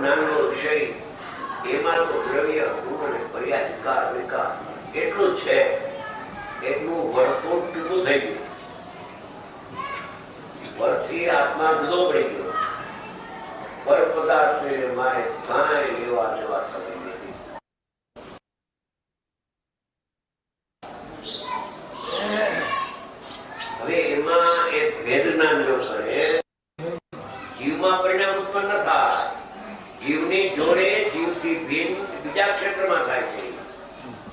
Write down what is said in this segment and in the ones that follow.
જ્ઞાનનો વિષય એમાં તો દ્રવ્ય ગુણ અને પર્યાય વિકાર વિકાર એટલું જ છે. એટલું વર્તુળ જુદું થઈ ગયું. વરથી આત્મા જુદો પડી ગયો. પર પદાર્થ મારે કાંઈ લેવા દેવા સમય નથી. હવે એમાં એક ભેદ જ્ઞાન જો કરે, જીવમાં પરિણામ ઉત્પન્ન થાય. જીવની જોડે જીવથી ભિન્ન બીજા ક્ષેત્રમાં થાય છે.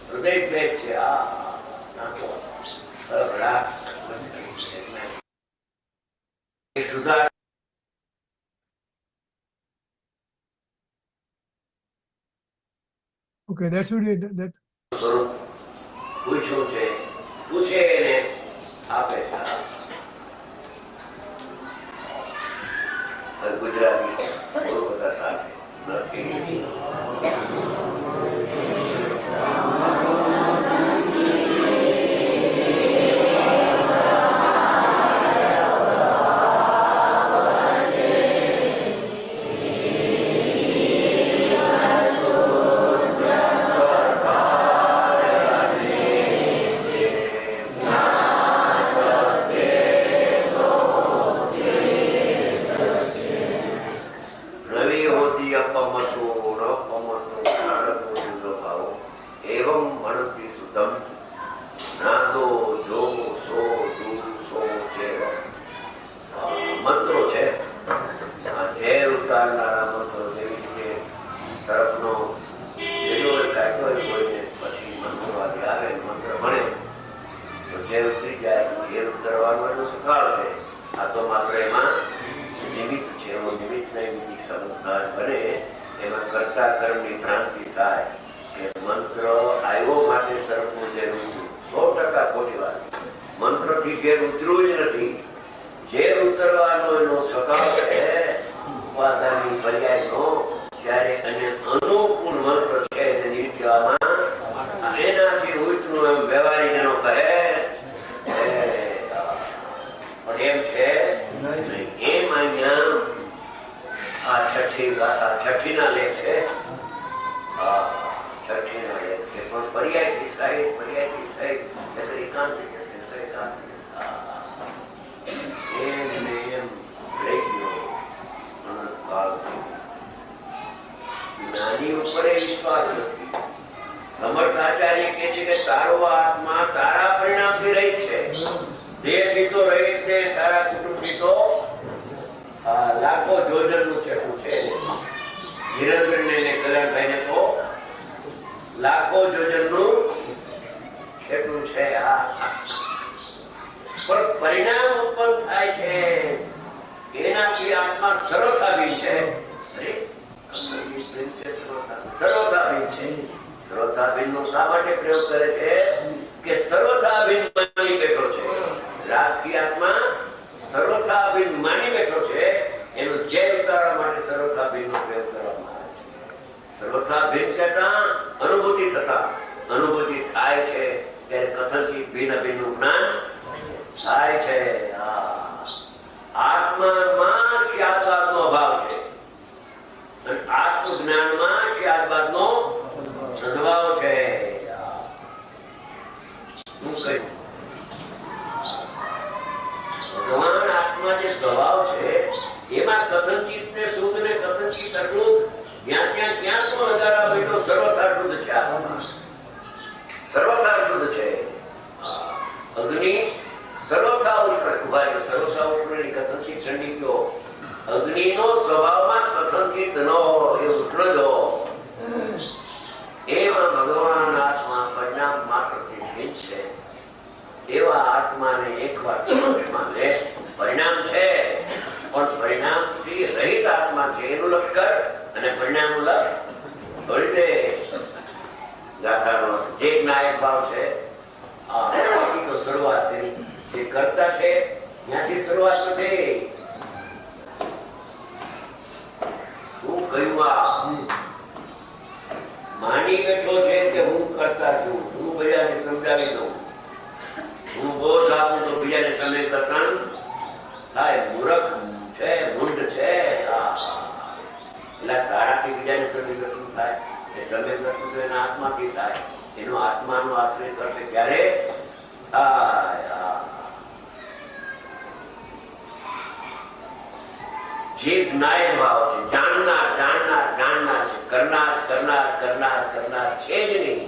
હૃદય ભેદ છે. સુધાર Okay, that should be that. પૂછ્યું છે, પૂછે એને આપે છે. ગુજરાતી બહુ બધા સાથે નથી. માની બેઠો છે કે હું કરતા છું, હું બધાને સમજાવી દઉં, હું બોધ આપું તો બીજાને તમે કથન થાય. મૂર્ખ છે, મૂંઢ છે. એટલે તારાથી બીજાને સમ્યક દર્શન થાય, એ સમ્યક દર્શન તો એના આત્માથી થાય. એનો આત્માનો આશ્રય કરશે ક્યારે થાય? જે જ્ઞાય ભાવ છે, જાણનાર જાણનાર જાણનાર છે, કરનાર કરનાર કરનાર કરનાર છે જ નહીં.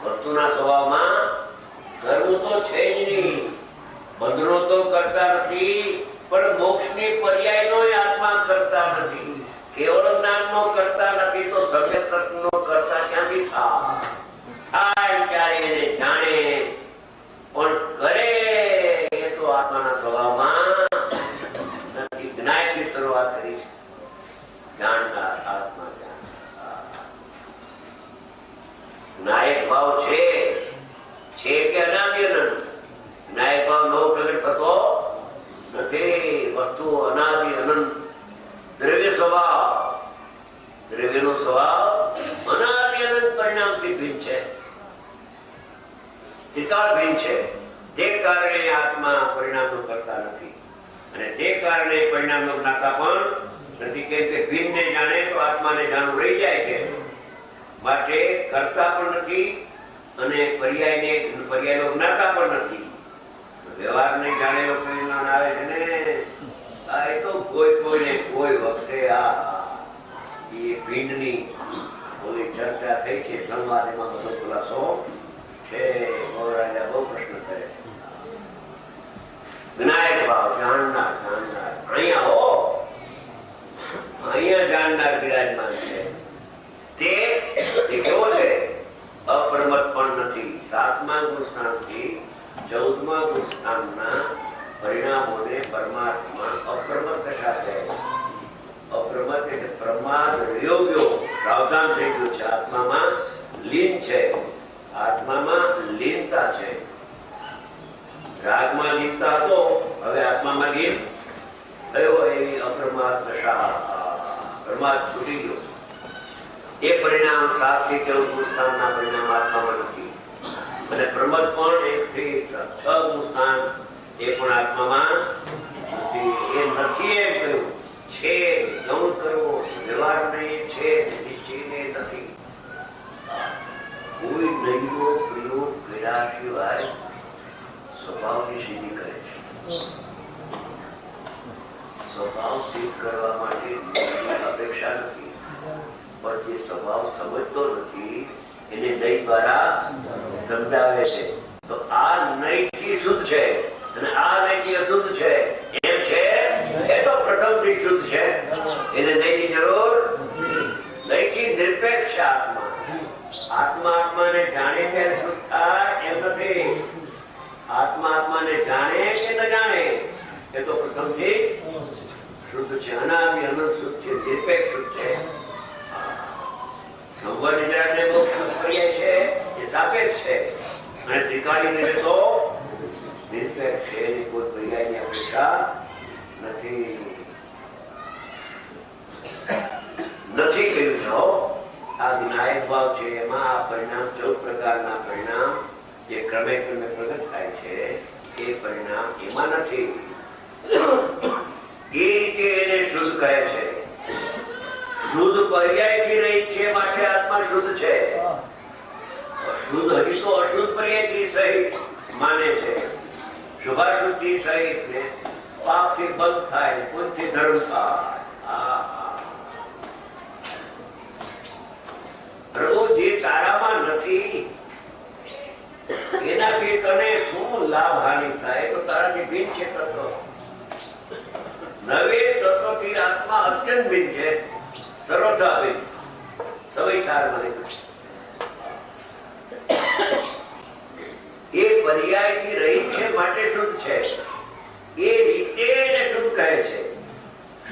વસ્તુના સ્વભાવમાં કરવું તો છે જ નહીં. બંધનો તો કરતા નથી, પણ મોક્ષની પર્યાયનો આત્મા કરતા નથી. કેવળ જ્ઞાનનો કરતા નથી તો સમ્યક દર્શનનો કરતા ક્યાંથી થાય? ત્યારે એને જાણે, પણ કરે એ તો આત્માના સ્વભાવમાં નથી. જ્ઞાનથી શરૂઆત કરી છે. જાણનાર આત્મા નાયક ભાવ છે કે અનાદિ અનંત? નાયક ભાવ નવો પ્રગટ થતો નથી. વસ્તુ અનાદિ અનંત દ્રવ્ય સ્વભાવ, દ્રવ્યનો સ્વભાવ અનાદિ અનંત પરિણામથી ભિન્ન છે, ત્રિકાળ ભિન્ન છે. તે કારણે આત્મા પરિણામનો કરતા નથી અને તે કારણે પરિણામનો જ્ઞાતા પણ નથી. કેમ કે ભિન્નને જાણે તો આત્માને જાણવું રહી જાય છે. માટે કરતા પણ નથી અને પર્યાયનો જ્ઞાતા પણ નથી. વ્યવહારને જાણેલો પરિણામ આવે છે ને, એ તો કોઈ વખતે એ ભિન્નની ઓલી ચર્ચા થઈ છે સંવાદમાં, બધો ખુલાસો છે. રાજા બહુ પ્રશ્ન કરે છે. જ્ઞાયક ભાવ, જાણનાર જાણનાર, અહીંયા જાણનાર બિરાજમાન છે. તે કેવો છે? અપ્રમત પણ નથી. 7મા ગુણસ્થાનથી 14મા ગુણસ્થાનના પરિણામોને પરમાત્મા અપ્રમત દશા કહે છે. અપ્રમત એટલે પ્રમાદ યોગ્યો, સાવધાન થઈ ગયું છે. આત્મામાં લીન છે, આત્મામાં લીનતા છે. રાગમાં લીનતા હતો, હવે આત્મામાં લીન થયો. એવી અપ્રમાદ દશા, પ્રમાદ છૂટી ગયો. એ પરિણામ 7 થી 14 ગુણસ્થાનના પરિણામ આત્મામાં નથી. અને પ્રમદ પણ 1 થી 6 ગુણસ્થાન એ પણ આત્મામાં નથી. એ નથી એમ કહ્યું છે. ગૌણ કરવો વ્યવહાર નહીં છે, નિશ્ચયને નથી. કોઈ નૈવો પ્રયોગ કર્યા સિવાય સ્વભાવની સિદ્ધિ કરે છે. સ્વભાવ સિદ્ધ કરવા માટે અપેક્ષા નથી, પણ જે સ્વભાવ સમજતો નથી એને નૈ દ્વારા સમજાવે છે. તો આ નૈથી શુદ્ધ છે અને આ નૈથી અશુદ્ધ છે એમ છે. એ તો પ્રથમથી શુદ્ધ છે, એને નૈની જરૂર. નૈથી નિરપેક્ષ આત્મા, આત્માને જાણે ત્યારે શુદ્ધ થાય એમ નથી. આત્માને જાણે કે ન જાણે એ તો પ્રથમથી શુદ્ધ છે. અનાદિ અનંત શુદ્ધ છે, નિરપેક્ષ શુદ્ધ છે. સંવર નિદ્રાને મોક્ષ શુદ્ધ પર્યાય છે, એ સાપેક્ષ છે. અને ત્રિકાળીને તો નિરપેક્ષ છે, એની કોઈ પર્યાયની અપેક્ષા નથી. કહ્યું છે આ વિનાયક ભાવ છે. એમાં આ પરિણામ 14 પ્રકારના પરિણામ જે ક્રમે પ્રગટ થાય છે, એ પરિણામ એમાં નથી. એ રીતે એને શુદ્ધ કહે છે. શુદ્ધ પર્યાયથી રહિત છે, માટે આત્મા શુદ્ધ છે. શુદ્ધ હજી તો અશુદ્ધ પર્યાયથી સહિત માને છે. શુભાશુદ્ધિ સહિત ને પાપથી બંધ થાય, પુણ્યથી ધર્મ થાય. પ્રભુ જે તારામાં નથી એનાથી તને શું લાભ હાનિ થાય? તો તારાથી ભિન્ન છે તત્વ. નવે તત્વથી આત્મા અત્યંત ભિન્ન છે, સર્વથા ભિન્ન. સવિચાર મને એ પર્યાયથી રહિત છે માટે શુદ્ધ છે. એ રીતે એને શુદ્ધ કહે છે.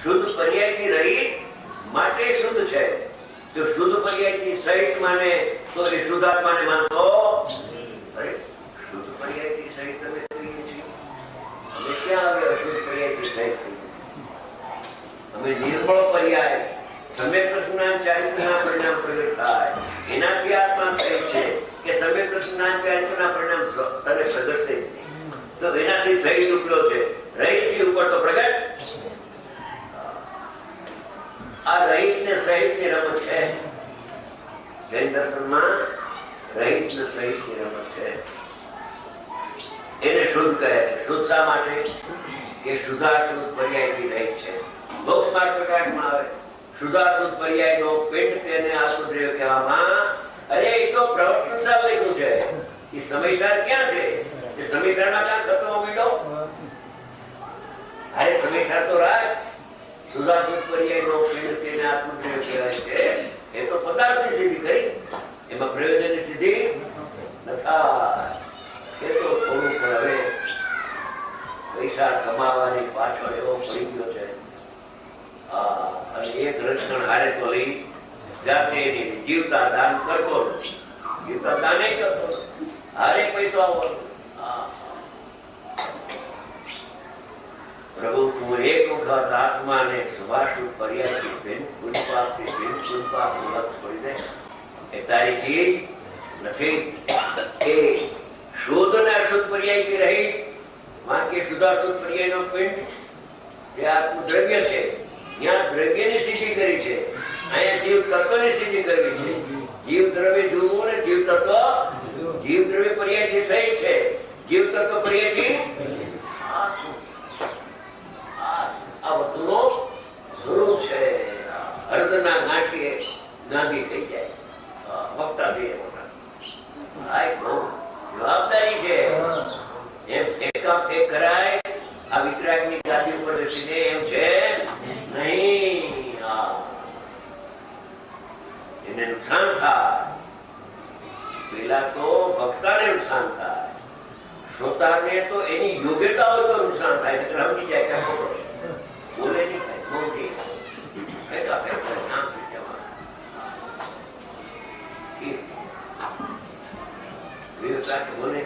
શુદ્ધ પર્યાયથી રહિત માટે શુદ્ધ છે. જો શુદ્ધ પર્યાયથી સહિત માને તો એ શુદ્ધાત્માને માનતો. અરે શુદ્ધ પર્યાયથી સહિત તમે કહીએ છીએ, અમે ક્યાં આવે અશુદ્ધ પર્યાયથી સહિત? અમે નિર્મળ પર્યાય સમ્યક જ્ઞાન ચારિત્રના પરિણામ પ્રગટ થાય એનાથી આત્મા સહિત છે કે સમ્યક જ્ઞાન ચારિત્રના પરિણામ તને પ્રગટ થઈ તો એનાથી સહિત ઉપલો છે. રહિતથી ઉપર તો પ્રગટ. આ રહિત ને સહિત ની રમત છે. જૈન દર્શનમાં રહિત ને સહિત ની રમત છે. એને શુદ્ધ કહે છે. શુદ્ધ શા માટે? કે શુદ્ધાશુદ્ધ પર્યાયથી રહિત છે. મોક્ષમાર્ગ પ્રકાશમાં આવે શુદ્ધાશુદ્ધ પર્યાયનો પિંડ તેને આત્મદ્રવ્ય કહેવામાં. અરે એ તો પ્રવર્તન સાહેબ લખ્યું છે. એ સમયસાર ક્યાં છે? એ સમયસારમાં ક્યાં થતો મીડો? અરે સમયસાર તો રાખ. શુદ્ધાશુદ્ધ પર્યાયનો પિંડ તેને આત્મદ્રવ્ય કહેવાય છે. એ તો પદાર્થની સિદ્ધિ કરી, એમાં પ્રયોજનની સિદ્ધિ નથી. એ તો થોડું પણ હવે પૈસા કમાવાની પાછળ એવો પડી ગયો છે. અને એક રચકણ હારે તો લઈ જાશે નહીં. જીવતા દાન કરતો નથી. જીવતા દાન કરતો હારે પૈસો આવવાનો. પ્રભુ તું એક વખત આત્માને શુભાશુભ પર્યાયથી ભિન્ન પુષ્પાપથી ભિન્ન પુષ્પાપ મુલક છોડી દે. એ તારી ચીજ નથી. એ શુદ્ધ અને અશુદ્ધ પર્યાયથી રહી કે શુદ્ધાશુદ્ધ પર્યાયનો પિંડ એ આત્મદ્રવ્ય છે. ત્યાં દ્રવ્યની સિદ્ધિ કરી છે. અહીંયા જીવ તત્વની સિદ્ધિ કરવી છે. જીવ દ્રવ્ય જોવું ને જીવ તત્વ. જીવ દ્રવ્ય પર્યાયથી સહી છે. જીવ તત્વ પર્યાયથી આ વસ્તુનો સ્વરૂપ છે. હૃદયના ગાંઠીએ ગાંધી થઈ જાય. વક્તા થઈએ મોટા. આ એક બહુ જવાબદારી છે. એમ એક કરાય આ વિતરાગની ગાદી ઉપર બેસીને એમ છે નહીં. એને નુકસાન થાય. પેલા તો ભક્તાને નુકસાન થાય. શ્રોતાને તો એની યોગ્યતા હોય તો નુકસાન થાય. સમજી જાય કે ખોટો છે. બોલે નહીં થાય. મોટી બોલે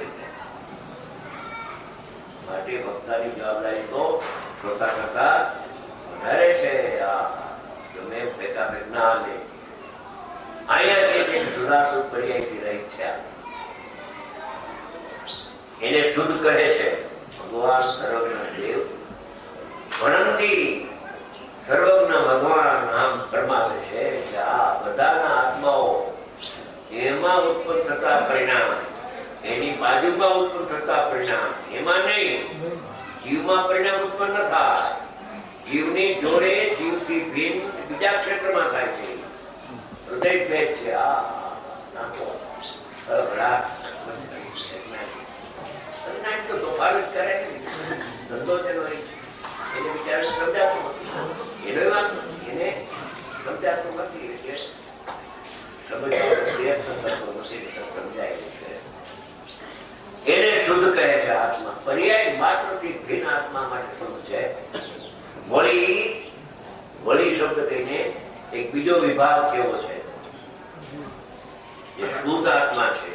માટે ભક્તાની જવાબદારી તો શ્રોતા કરતા વધારે છે. તમે ભેગા ના લે. અહીંયા જે શુદ્ધાશુદ્ધ પર્યાયથી રહી છે એને શુદ્ધ કહે છે ભગવાન સર્વજ્ઞ દેવ. ભણંતી સર્વજ્ઞ ભગવાન નામ પરમાત્મા છે કે આ બધાના આત્માઓ એમાં ઉત્પન્ન થતા પરિણામ, એની બાજુમાં ઉત્પન્ન થતા પરિણામ, એમાં નહીં. જીવમાં પરિણામ ઉત્પન્ન ન થાય. જીવની જોડે જીવથી ભિન્ન બીજા ક્ષેત્રમાં થાય છે. હૃદય ભેદ છે. તો તોફાન જ કરે. ધંધો તેનો એને વિચાર સમજાતું નથી. એનો વાંધો એને સમજાતું નથી. એને શુદ્ધ કહે છે આત્મા. પર્યાય માત્રથી ભિન્ન આત્મા માટે શુદ્ધ છે. વળી શબ્દ કહીને એક બીજો વિભાગ કેવો છે. જે શુદ્ધ આત્મા છે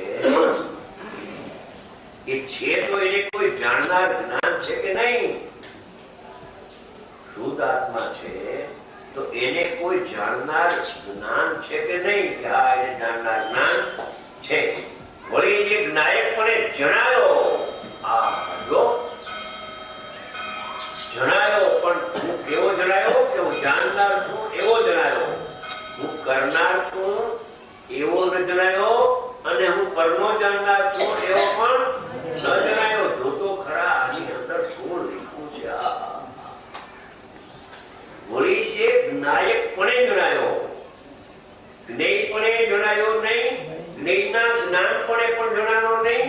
એ છે તો એને કોઈ જાણનાર જ્ઞાન છે કે નહીં? શુદ્ધ આત્મા છે તો એને કોઈ જાણનાર જ્ઞાન છે કે નહીં? કે હા એને જાણનાર જ્ઞાન છે. વળી જે જ્ઞાયકપણે જણાયો, જણાયો પણ હું કેવો જણાયો કે હું જાણનાર છું એવો જણાયો. હું કરનાર છું એવો ન જણાયો અને હું પરનો જાણનાર છું એવો પણ ન જણાયો. જોતો ખરા આની અંદર શું લીખું છે. વળી જે જ્ઞાયકપણે જણાયો, જ્ઞેયપણે જણાયો નહીં, જ્ઞેયના જ્ઞાનપણે પણ જણાયો નહીં,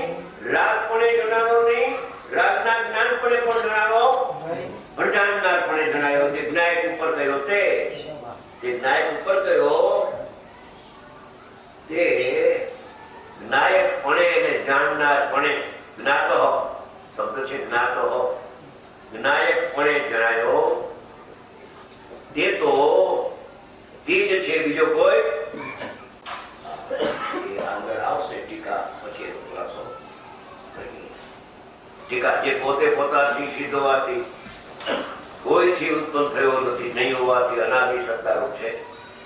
રાગપણે જણાયો નહીં, રાગના જ્ઞાનપણે પણ જણાયો, પણ જાણનારપણે જણાયો. જે જ્ઞાયક ઉપર ગયો તે જ્ઞાયક ઉપર ગયો તે જ્ઞાયકપણે અને જાણનારપણે. જ્ઞાતો શબ્દ છે જ્ઞાતો. જ્ઞાયકપણે જણાયો તે તો તે જ છે. બીજો કોઈ આગળ આવશે ટીકા પછી ખુલાસો. ટીકા જે પોતે પોતાથી સિદ્ધ હોવાથી કોઈથી ઉત્પન્ન થયો નથી, નહીં હોવાથી અનાદિ સત્તારૂપ છે,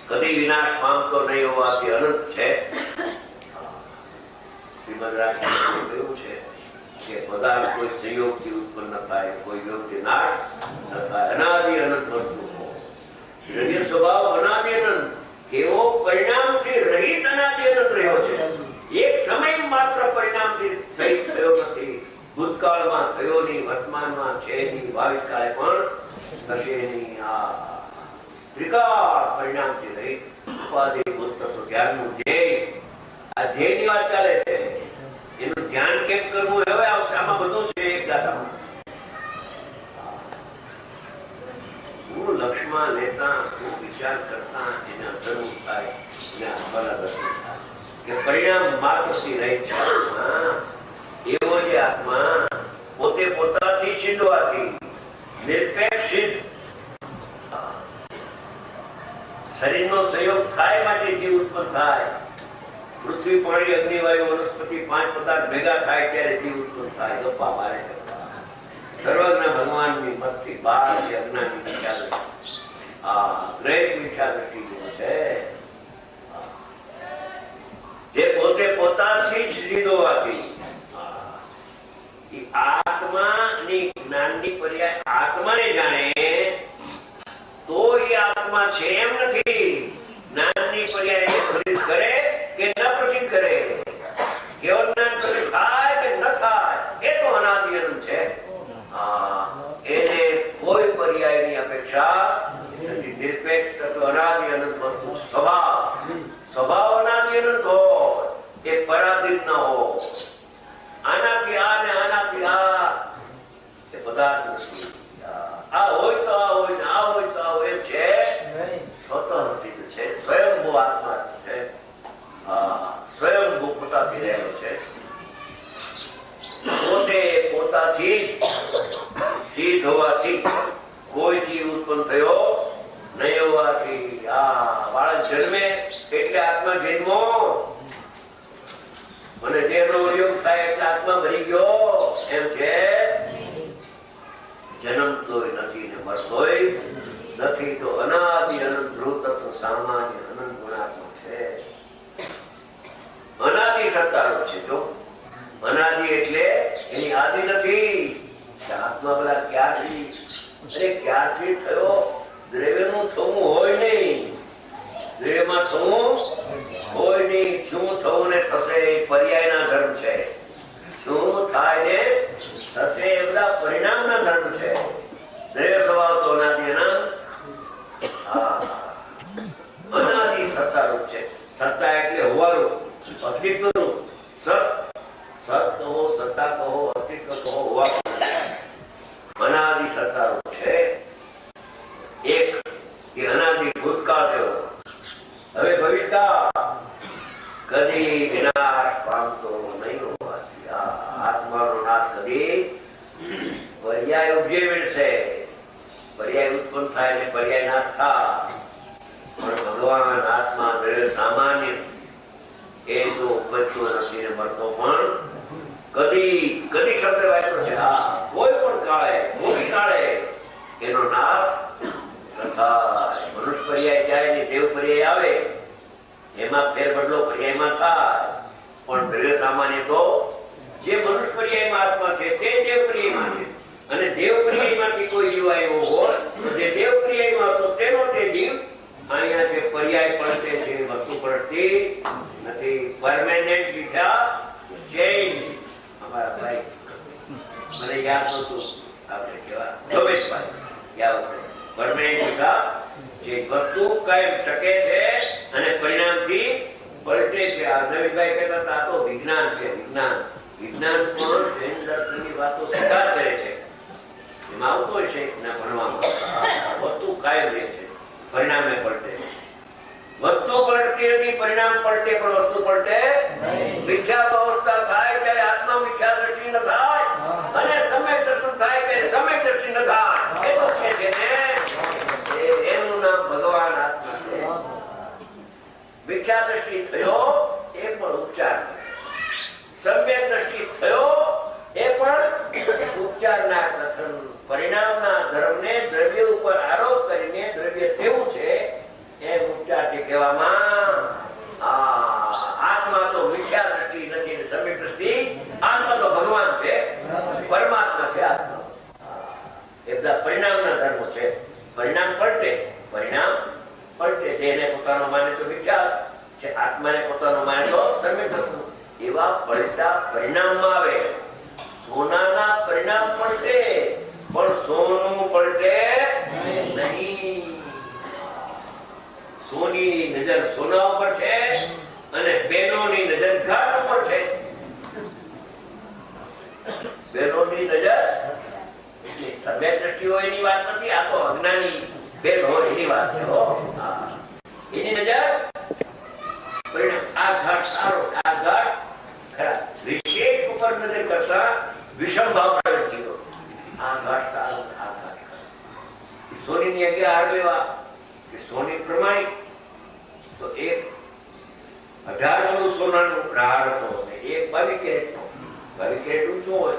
કદી વિનાશ પામતો નહીં હોવાથી અનંત છે. શ્રીમદ રાજમાં કહ્યું છે કે પદાર્થ કોઈ સંયોગથી ઉત્પન્ન થાય, કોઈ યોગથી નાશ ન થાય. અનાદિ અનંત વસ્તુ દ્રવ્ય સ્વભાવ અનાદિ અનંત, કેવો પરિણામથી રહિત અનાદિ અનંત રહ્યો છે. એક સમય માત્ર પરિણામથી સહિત થયો નથી. ભૂતકાળમાં થયો નહીં, વર્તમાનમાં છે નહીં, ભવિષ્યકાળે પણ થશે નહીં. આ ત્રિકાળ પરિણામથી રહિત ઉપાધિ ભૂત તત્વ જ્ઞાનનું ધ્યેય, આ ધ્યેયની વાત ચાલે છે. એનું ધ્યાન કેમ કરવું, હવે આમાં બધું છે. એક ગાથામાં હું લક્ષ્યમાં લેતા, હું વિચાર કરતા એને અધર્મ થાય, એને આત્માના દર્શન થાય કે પરિણામ માત્રથી રહિત છે. એવો જે આત્મા પોતે પોતાથી સિદ્ધવાથી નિરપેક્ષ સિદ્ધ, શરીરનો સંયોગ થાય માટે જીવ ઉત્પન્ન થાય. પૃથ્વી, પાણી, અગ્નિ, વાયુ, વનસ્પતિ 5 પદાર્થ ભેગા થાય ત્યારે જીવ ઉત્પન્ન થાય. ગપ્પા મારે સર્વજ્ઞ ભગવાનની મસ્તી બહાર છે. અજ્ઞાની વિચાર, આ ગ્રેટ વિચાર છે જે પોતે પોતાથી જ લીધો હોવાથી આત્માની જ્ઞાનની પર્યાય આત્માને જાણે તો એ આત્મા છે એમ નથી. જ્ઞાનની પર્યાય પ્રસિદ્ધ કરે કે ન પ્રસિદ્ધ કરે, કેવળ જ્ઞાન પ્રસિદ્ધ થાય કે ન થાય, એ તો અનાદિ અનંત છે. એને કોઈ પર્યાયની અપેક્ષા નથી. નિરપેક્ષ તત્વ અનાદિ અનંત વસ્તુ સ્વભાવ અનાદિ અનંત હોય, એ પરાધીન ન હોય. આનાથી આ ને આનાથી આ એ પદાર્થ નથી. આ હોય તો આ હોય ને આ હોય તો આ હોય છે. સ્વતઃ સિદ્ધ છે, સ્વયંભૂ આત્મા છે. સ્વયંભૂ પોતાથી રહેલો છે. પોતે પોતાથી સિદ્ધ હોવાથી કોઈ જીવ ઉત્પન્ન થયો નહીં હોવાથી આ બાળક જન્મે એટલે આત્મા જન્મો, અને દેહનો વિયોગ થાય એટલે આત્મા મરી ગયો એમ છે. જન્મતોય નથી ને મરતોય નથી, તો અનાદિ અનંત ધ્રુવ તત્વ સામાન્ય અનંત ગુણાત્મક છે. અનાદિ સત્તારૂપ છે. જો અનાદિ એટલે એની આદિ નથી. આત્મા બધા ક્યારથી, અરે ક્યારથી થયો? દ્રવ્યનું થવું હોય નહીં, દ્રવ્યમાં થવું હોય નહીં. શું થવું ને થશે એ પર્યાયના ધર્મ છે. શું થાય ને થશે એ બધા પરિણામના ધર્મ છે. દ્રવ્ય સ્વભાવ તો અનાદિ અનંત અનાદિ સત્તારૂપ છે. સત્તા એટલે હોવાનું, અસ્તિત્વનું. સત કહો, સત્તા કહો, અસ્તિત્વ કહો, હોવા અનાદિ સત્તારૂપ છે. એક કે અનાદિ ભૂતકાળ થયો, હવે ભવિષ્યકાળ કદી વિનાશ પામતો નહીં હોવાથી આત્માનો નાશ કદી પર્યાય ઉપજે છે. પર્યાય ઉત્પન્ન થાય ને પર્યાય નાશ થાય. પણ ભગવાન આત્મા દ્રવ્ય સામાન્ય એ તો ઉપજતો નથી ને મરતો પણ કદી કદી શબ્દ વાપર્યો છે. કોઈ પણ કાળે, કોઈ કાળે એનો નાશ થાય. મનુષ્ય પર્યાય જાય ને દેવ પર્યાય આવે, એમાં ફેરબદલો પર્યાયમાં થાય. પણ દ્રવ્ય સામાન્ય તો જે મનુષ્ય પર્યાયમાં આત્મા છે તે દેવ પર્યાયમાં છે. અને દેવ પર્યાયમાંથી કોઈ જીવ આવ્યો હોય તો જે દેવ પર્યાયમાં હતો તેનો તે જીવ અહીંયા જે પર્યાય પડશે છે વસ્તુ પડતી નથી. પરમેનન્ટ વિદ્યા ચેન્જ. અમારા ભાઈ મને યાદ નતું, આપણે કેવા રમેશભાઈ યાદ પરમેનન્ટ વિદ્યા જે વસ્તુ કાયમ ટકે છે અને પરિણામથી પલટે છે. આ નવીભાઈ કહેતા હતા તો વિજ્ઞાન છે. વિજ્ઞાન પણ જૈન દર્શનની વાતો સ્વીકાર કરે છે. એમાં આવતો છે ભણવામાં વસ્તુ કાયમ રહે છે, પરિણામે પલટે. વસ્તુ પલટતી નથી, પરિણામ પલટે, પણ વસ્તુ પલટે. મિથ્યા અવસ્થા થાય ત્યારે આત્મા મિથ્યા દ્રષ્ટિ ન થાય, અને સમય દર્શન થાય ત્યારે સમય દ્રષ્ટિ ન થાય. એ તો છે ને એનું નામ ભગવાન આત્મા છે. મિથ્યા દ્રષ્ટિ થયો એ પણ ઉપચાર, સમ્યક દ્રષ્ટિ થયો એ પણ ઉપચારના કથન. પરિણામના ધર્મને દ્રવ્ય ઉપર આરોપ કરીને દ્રવ્ય તેવું છે એમ ઉપચારથી કહેવામાં. આત્મા તો મિથ્યા દ્રષ્ટિ નથી, સમ્યક દ્રષ્ટિ. આત્મા તો ભગવાન છે, પરમાત્મા છે. આત્મા એ બધા પરિણામના ધર્મો છે. પરિણામ પલટે, પરિણામ પોતાનો માને તો વિચાર છે, આત્માને પોતાનો માને તો સમ્યક દર્શન. એવા પલટા પરિણામમાં આવે. સોનાના પરિણામ પલટે પણ સોનું પલટે નહીં. સોની નજર સોના ઉપર છે અને બહેનોની નજર ઘાટ ઉપર છે. બહેનોની નજર સભ્ય દ્રષ્ટિઓ એની વાત નથી, આ તો અજ્ઞાની બેન હોય એની વાત છે. એની નજર પરિણામ આ ઘાટ સારો, આ ઘાટ ખરાબ. વિશેષ ઉપર નજર કરતા વિષમ ભાવ પ્રગટ થયો. આ ઘાટ સારો, આ ઘાટ ખરાબ. સોનીની આગળ હાર લેવા કે સોની પ્રમાણિક તો એક 18 વાળું સોનાનું હાર હતો અને એક 22 કેરેટનો. 22 કેરેટ ઊંચું હોય.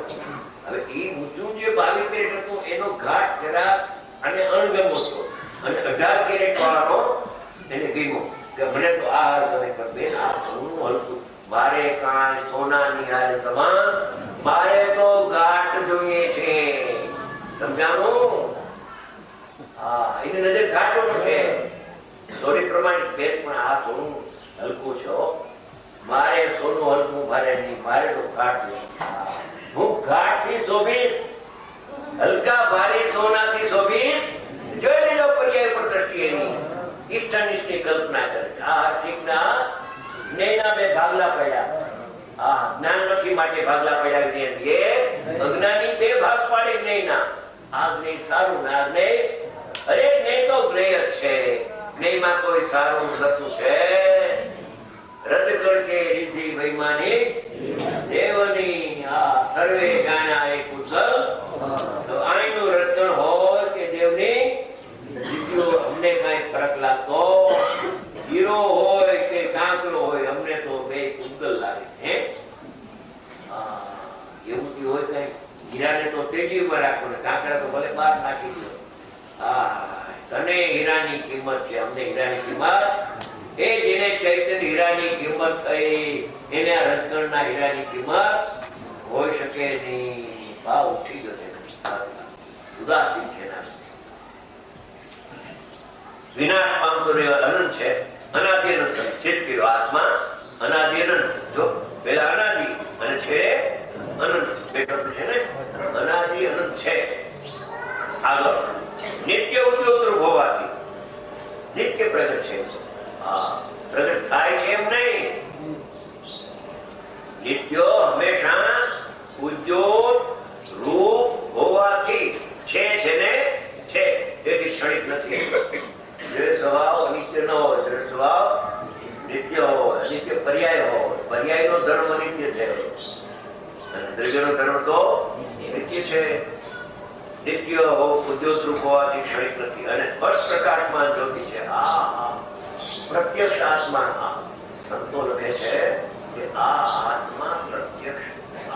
હવે એ ઊંચું જે 22 કેરેટ હતું એનો ઘાટ જરા અને અણગમો હતો અને 18 કેરેટ વાળાનો એને ગમ્યો કે મને તો આ હાર ગમે, પણ બેન આ સોનું હલકું, મારે કાંઈ સોનાની હારે તમામ, મારે તો ઘાટ જોઈએ છે. સમજાણું? હા, એની નજર ઘાટ ઉપર છે. સોની પ્રમાણિક બેન પણ આ સોનું હલકું છે, મારે સોનું હલકું ભારે નહીં, મારે તો ઘાટ જોઈએ. હું ઘાટ થી શોભીશ, હલકા ભારે સોનાથી શોભીશ. જોઈ લેજો પર્યાય પર દ્રષ્ટિ એની ઇષ્ટનિષ્ઠની કલ્પના કરે છે. આ હર્ષિકના જ્ઞાનના બે ભાગલા પડ્યા. આ જ્ઞાન નથી માટે ભાગલા પડ્યા છે. એ અજ્ઞાની બે ભાગ પાડે જ્ઞાનના. આ જ્ઞાન સારું ના જ્ઞાન, અરે જ્ઞાન તો જ્ઞેય જ છે. જ્ઞેયમાં કોઈ સારું નતું છે. રદ કરકે રીધિ વૈમાની દેવની આ સર્વે જાણા એક ઉજ્જવલ. તો આઈનું રટણ હોય કે દેવની રીતિઓ અમને કઈ ફરક લાગતો. હીરો હોય કે કાંકરો હોય અમને તો બે ઉજ્જવલ લાગે. હે એવું હોય કઈ હીરાને તો તેજી ઉપર રાખો ને કાંકરા તો ભલે બહાર નાખી દો. તને હીરાની કિંમત છે, અમને હીરાની કિંમત. એ જેને ચૈતન્ય હીરાની કિંમત થઈ એને આ રજકણના હીરાની કિંમત હોઈ શકે નહીં. ભાવ ઉઠી ગયો છે, ઉદાસીન છે. વિનાશ પામતો રહેવા અનંત છે. અનાદિ અનંત સિદ્ધ કર્યો આત્મા. અનાદિ અનંત જો પેલા અનાદિ અને છે અનંત બે શબ્દ છે ને. અનાદિ અનંત છે. આગળ નિત્ય ઉદ્યોગ હોવાથી નિત્ય પ્રગટ છે. પ્રગટ થાય છે એમ નહીં. નિત્ય હંમેશા ઉદ્યોગ રૂપ હોવાથી છે ને છે, તેથી ક્ષણિક નથી. જે સ્વભાવ અનિત્ય ન હોય, જે સ્વભાવ નિત્ય હોય, અનિત્ય પર્યાય હોય. પર્યાયનો ધર્મ અનિત્ય છે અને દ્રવ્યનો ધર્મ તો નિત્ય છે. નિત્ય ઉદ્યોગ રૂપ હોવાથી ક્ષણિક નથી અને સ્પષ્ટ પ્રકાશમાં જ્યોતિ છે. પ્રત્યક્ષ આત્મા. સંતો લખે છે કે આ આત્મા પ્રત્યક્ષ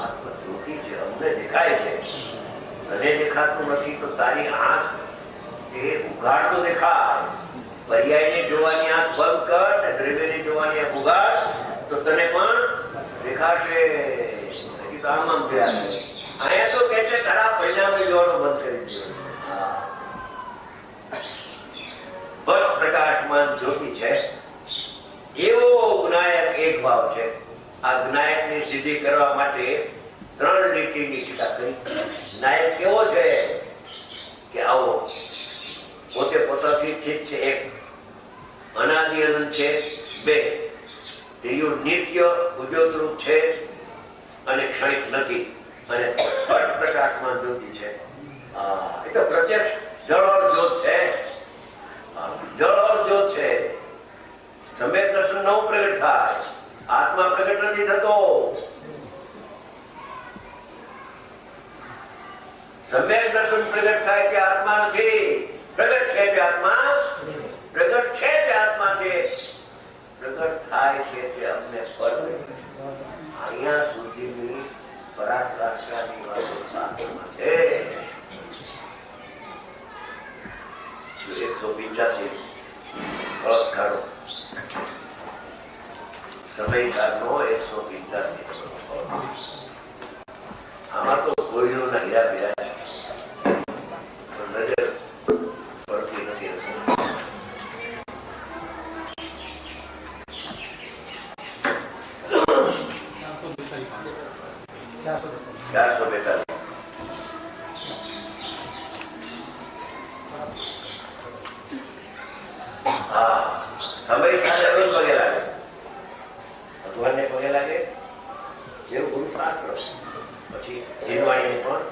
આત્મ જ્યોતિ છે, અમને દેખાય છે. તને દેખાતું નથી તો તારી આંખ એ ઉઘાડ તો દેખાય. પર્યાયને જોવાની આંખ બંધ કર ને દ્રવ્યને જોવાની આંખ ઉઘાડ તો તને પણ દેખાશે. હજી તો આમ થયા છે. અહીંયા તો કે છે તારા પરિણામે જોવાનું બંધ કરી દીધું. બસ પ્રકાશમાન જ્યોતિ છે. એવો જ્ઞાયક એક ભાવ છે. આ જ્ઞાયકની સિદ્ધિ કરવા માટે 3 લીટીની ટીકા કરી. જ્ઞાયક કેવો છે કે આવો પોતે પોતાથી સ્થિત છે. 1 અનાદિ અનંત છે. 2 ત્રીજું નિત્ય ઉદ્યોગરૂપ છે અને ક્ષણિક નથી અને સ્પષ્ટ પ્રકાશમાન જ્યોતિ છે. એ તો પ્રત્યક્ષ જળ જ્યોત છે. જળ જ્યોત છે. સમ્યક દર્શન નવું પ્રગટ થાય. આત્મા પ્રગટ નથી થતો. સમ્યક દર્શન પ્રગટ થાય કે આત્મા નથી. પ્રગટ છે તે આત્મા, પ્રગટ છે તે આત્મા છે. પ્રગટ થાય છે તે અમને પર. અહીંયા સુધીની પરાકાષ્ઠાની વાતો સાથેમાં છે. 185 કળશ કાઢો. સમયકાળનો 185. આમાં તો કોઈનો ના હીરા પીરા નજર પડતી નથી. 442. હા, સમય સાથે રોજ પગે લાગે, ભગવાનને પગે લાગે એવું ગુરુ પ્રાપ્ત કરો. પછી જીનવાણીને પણ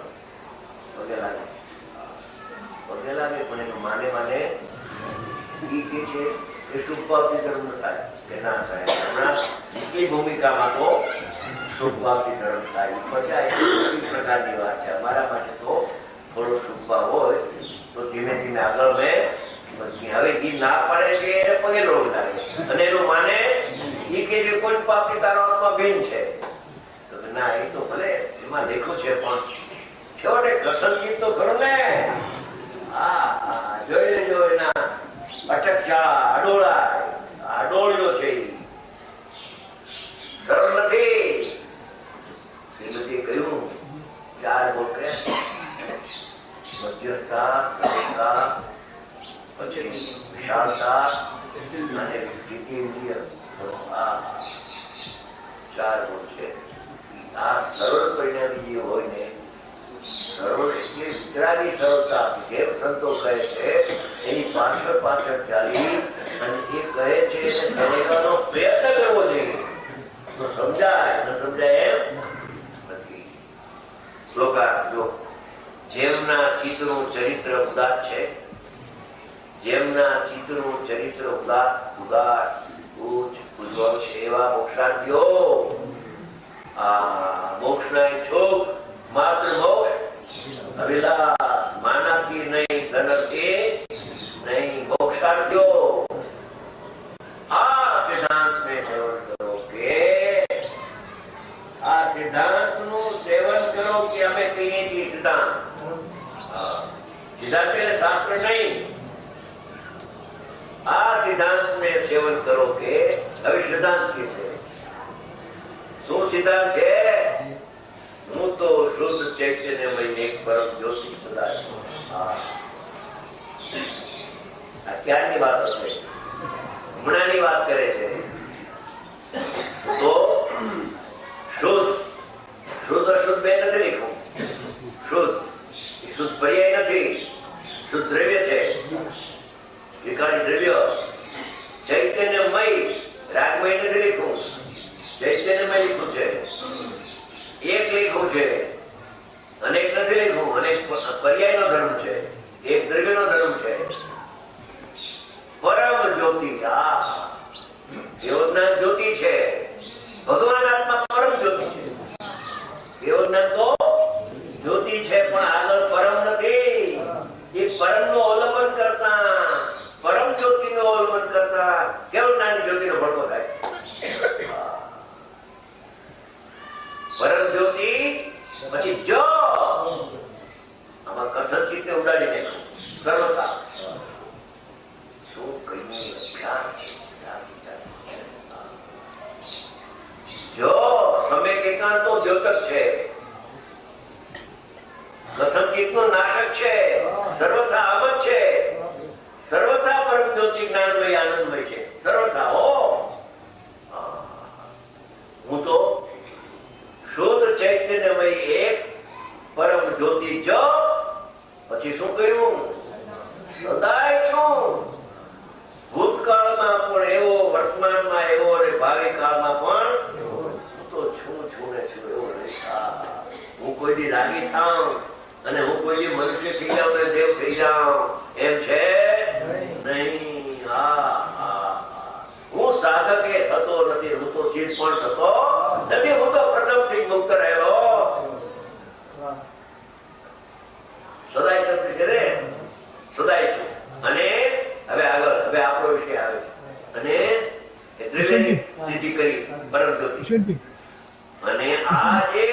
પગે લાગે, પણ એનું માને ઈ કે છે એ શુભ ભાવથી ધર્મ થાય કે ના થાય. હમણાં એટલી ભૂમિકામાં તો શુભ ભાવથી ધર્મ થાય બધા એક પ્રકારની વાત છે. અમારા માટે તો થોડો શુભ ભાવ હોય તો ધીમે ધીમે આગળ મેં પછી હવે ઈ ના પડે છે એને પગે રોગ લાગે અને એનું માને ઈ કે જે કોઈ પાપથી તારો આત્મા ભિન્ન છે તો ના એ તો ભલે એમાં લેખો છે પણ છેવટે કસંગીત તો ખરું ને. હા, જોઈ લેજો એના અટકચાળા અડોળ્યો છે, સરળ નથી. શ્રીમતીએ કહ્યું 4 બોલ મધ્યસ્થતા, સરળતા, પછી વિશાળતા અને જીતેન્દ્રિય. આ 4 બોલ છે. આ સરળ પરિણામી જે હોય ને, સરળ એટલે વિતરાગી સરળતા, જેમ સંતો કહે છે એની પાછળ ચાલી અને એ કહે છે સમજવાનો પ્રયત્ન કરવો જોઈએ તો સમજાય, ન સમજાય એમ નથી. શ્લોકાર્થ જો જેમના ચિત્તનું ચરિત્ર ઉદાત છે, જેમના ચિત્તનું ચરિત્ર ઉદાત ઉજ્જવળ છે એવા મોક્ષાર્થીઓ આ મોક્ષના ઈચ્છુક માત્ર મોક્ષ અભિલાષ માનાથી નહીં, ધનથી નહીં, મોક્ષાર્થીઓ આ સિદ્ધાંતને સેવન કરો કે આ સિદ્ધાંતનું સેવન કરો કે અમે કહીએ છીએ સિદ્ધાંત. સિદ્ધાંત એટલે શાસ્ત્ર નહીં. આ સિદ્ધાંતને સેવન કરો કે હવે સિદ્ધાંત કે છે શું સિદ્ધાંત છે? હું તો શુદ્ધ ચૈતન્યમય એક પરમ જ્યોતિ સદા છું. આ ક્યારની વાત હશે? હમણાંની વાત કરે છે. તો શુદ્ધ અશુદ્ધ બે નથી લીખું. શુદ્ધ પર્યાય નથી, શુદ્ધ દ્રવ્ય છે, વિકારી દ્રવ્ય. ચૈતન્યમય રાગમય નથી લીખું, ચૈતન્યમય લીખું છે. એક લેખું છે, અનેક નથી લેખું. અનેક પર્યાયનો ધર્મ છે, એક દ્રવ્યનો ધર્મ છે. પરમ જ્યોતિ, દેવજ્ઞાન જ્યોતિ છે. ભગવાન આત્મા પરમ જ્યોતિ છે. દેવજ્ઞાન તો જ્યોતિ છે પણ આગળ પરમ નથી. એ પરમ નું અવલંબન કરતા, પરમ જ્યોતિ નું અવલંબન કરતા કેવું જ્ઞાની જ્યોતિ નો ભડકો થાય. પરમ જ્યોતિ પછી જો આમાં કથન ચિત્તે ઉડાડી નાખ્યું સર્વતા. શું કહીએ જો સમ્યક એકાંતો દ્યોતક છે, કથન ચિત્ત નો નાશક છે, સર્વથા અમત છે, સર્વથા પરમ જ્યોતિ જ્ઞાનમય આનંદમય છે. સર્વથા હું તો શુદ્ધ ચૈતન્યમય એક પરમ જ્યોતિ જો પછી શું કહ્યું? સદાય છું. ભૂતકાળમાં પણ એવો, વર્તમાનમાં એવો અને ભાવિ કાળમાં પણ હું તો છું ને છું એવો નહીં. હું કોઈ દી રાગી થાઉં અને હું કોઈ દી મનુષ્ય થઈ જાઉં અને દેવ થઈ જાઉં એમ છે નહીં. હું સાધકે થતો નથી, હું તો ચીજ પણ થતો નથી. હું તો પ્રથમથી મુક્ત રહેલો સદાય શબ્દ છે ને, સદાય છું. અને હવે આગળ હવે આપણો વિષય આવે છે. અને સિદ્ધિ કરી પરમ જ્યોતિ. અને આ જે